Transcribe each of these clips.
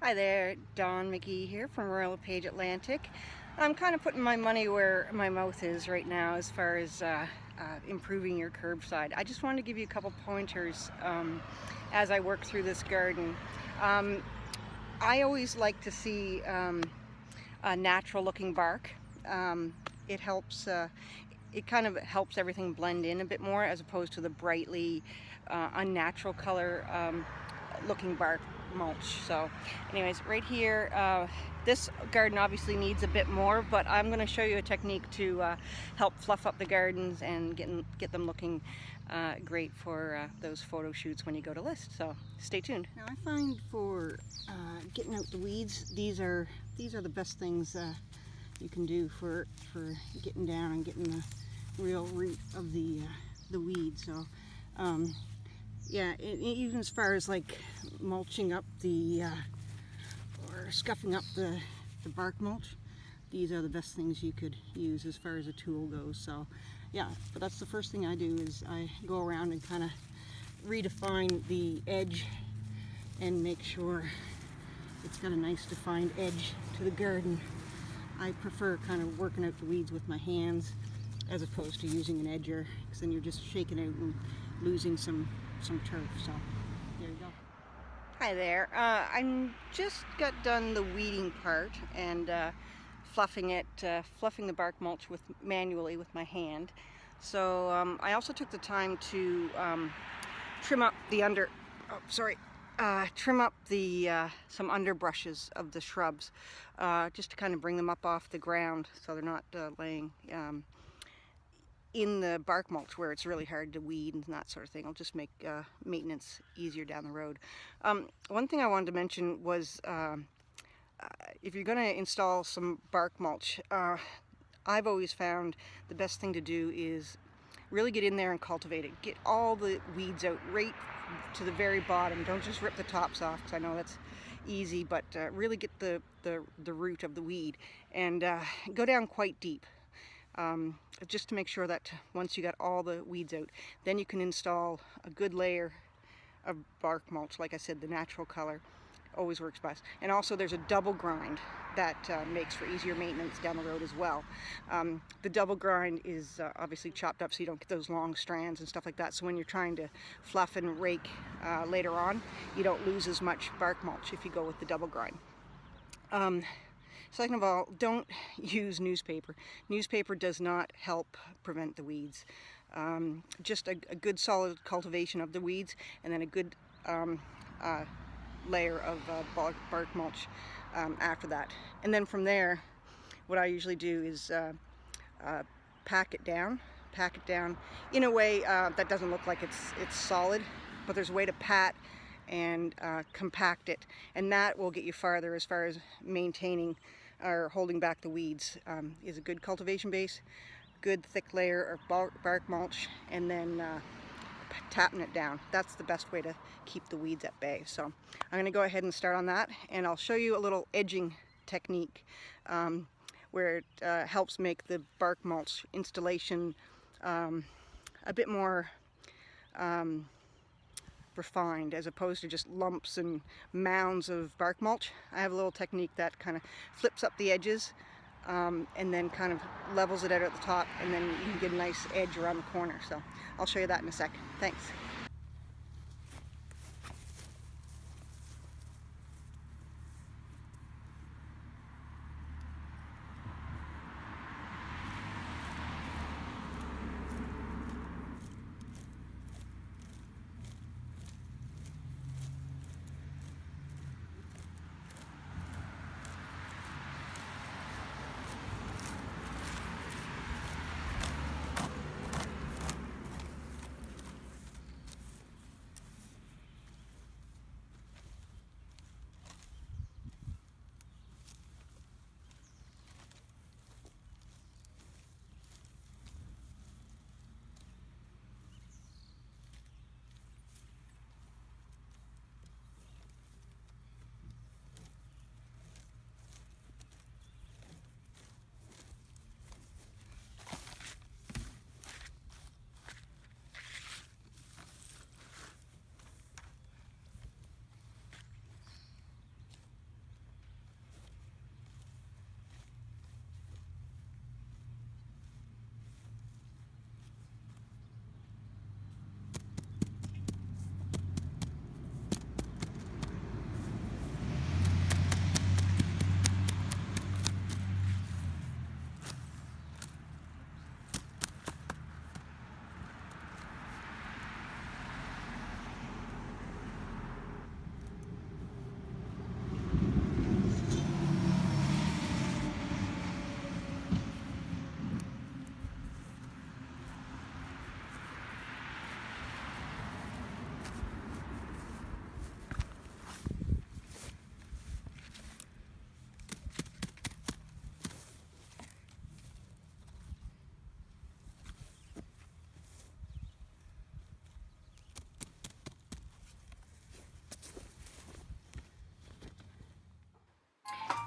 Hi there, Dawn McGee here from Royal LePage Atlantic. I'm kind of putting my money where my mouth is right now as far as improving your curbside. I just wanted to give you a couple pointers as I work through this garden. I always like to see a natural looking bark. It helps it kind of helps everything blend in a bit more as opposed to the brightly unnatural color looking bark mulch. So anyways, right here, this garden obviously needs a bit more, but I'm going to show you a technique to help fluff up the gardens and get them looking great for those photo shoots when you go to list. So stay tuned. Now I find for getting out the weeds, these are the best things you can do for getting down and getting the real root of the weed. So yeah, even as far as like mulching up the or scuffing up the bark mulch, these are the best things you could use as far as a tool goes. So yeah, but that's the first thing I do, is I go around and kind of redefine the edge and make sure it's got a nice defined edge to the garden. I prefer kind of working out the weeds with my hands as opposed to using an edger, because then you're just shaking out and losing some turf. So there you go. Hi there. I'm just got done the weeding part and fluffing the bark mulch manually with my hand. So I also took the time to trim up the some underbrushes of the shrubs, just to kind of bring them up off the ground so they're not laying in the bark mulch where it's really hard to weed and that sort of thing. It'll just make maintenance easier down the road. One thing I wanted to mention was if you're going to install some bark mulch, I've always found the best thing to do is really get in there and cultivate it. Get all the weeds out right to the very bottom. Don't just rip the tops off, because I know that's easy, but really get the root of the weed and go down quite deep. Just to make sure that once you got all the weeds out, then you can install a good layer of bark mulch. Like I said, the natural color always works best. And also there's a double grind that makes for easier maintenance down the road as well. The double grind is obviously chopped up so you don't get those long strands and stuff like that. So when you're trying to fluff and rake later on, you don't lose as much bark mulch if you go with the double grind. Second of all, don't use newspaper. Newspaper does not help prevent the weeds. Just a good solid cultivation of the weeds, and then a good layer of bark mulch after that. And then from there, what I usually do is pack it down in a way that doesn't look like it's solid, but there's a way to pat and compact it, and that will get you farther as far as maintaining or holding back the weeds. Is a good cultivation base, good thick layer of bark mulch, and then tapping it down. That's the best way to keep the weeds at bay. So I'm going to go ahead and start on that, and I'll show you a little edging technique where it helps make the bark mulch installation a bit more refined, as opposed to just lumps and mounds of bark mulch. I have a little technique that kind of flips up the edges and then kind of levels it out at the top, and then you can get a nice edge around the corner. So I'll show you that in a sec. Thanks.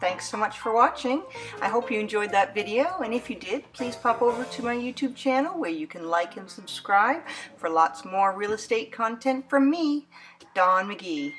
thanks so much for watching. I hope you enjoyed that video, and if you did, please pop over to my YouTube channel where you can like and subscribe for lots more real estate content from me, Dawn McGee.